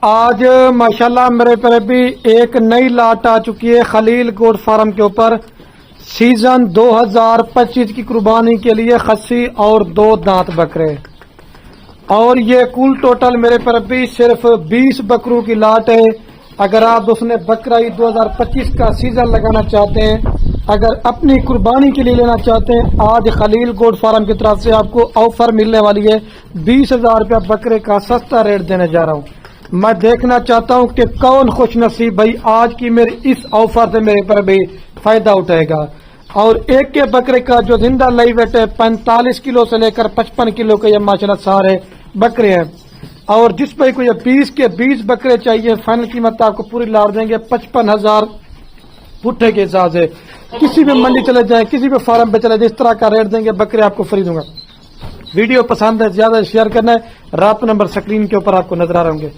آج ماشاءاللہ میرے پر بھی ایک نئی لاٹ آ چکی ہے خلیل گوٹ فارم کے اوپر سیزن 2025 کی قربانی کے لیے خسی اور 2 دانت بکرے، اور یہ کل ٹوٹل میرے پر بھی صرف 20 بکروں کی لاٹ ہے۔ اگر آپ اس نے بکرا عید 2025 کا سیزن لگانا چاہتے ہیں، اگر اپنی قربانی کے لیے لینا چاہتے ہیں، آج خلیل گوٹ فارم کی طرف سے آپ کو آفر ملنے والی ہے۔ 20,000 روپیہ بکرے کا سستا ریٹ دینے جا رہا ہوں۔ میں دیکھنا چاہتا ہوں کہ کون خوش نصیب بھائی آج کی میری اس آفر سے میرے پر بھی فائدہ اٹھائے گا۔ اور ایک کے بکرے کا جو زندہ لائی ویٹ ہے 45 کلو سے لے کر 55 کلو کے یہ ماشاءاللہ سارے بکرے ہیں، اور جس پہ کوئی 20 کے 20 بکرے چاہیے فائنل قیمت آپ کو پوری لاڑ دیں گے 55,000 پٹھے کے حساب سے۔ کسی بھی منڈی چلے جائیں، کسی بھی فارم پہ چلے جائیں، اس طرح کا ریٹ دیں گے، بکرے آپ کو فری دوں گا۔ ویڈیو پسند ہے زیادہ شیئر کرنا ہے، رابطہ نمبر سکرین کے اوپر آپ کو نظر آ رہے ہوں گے۔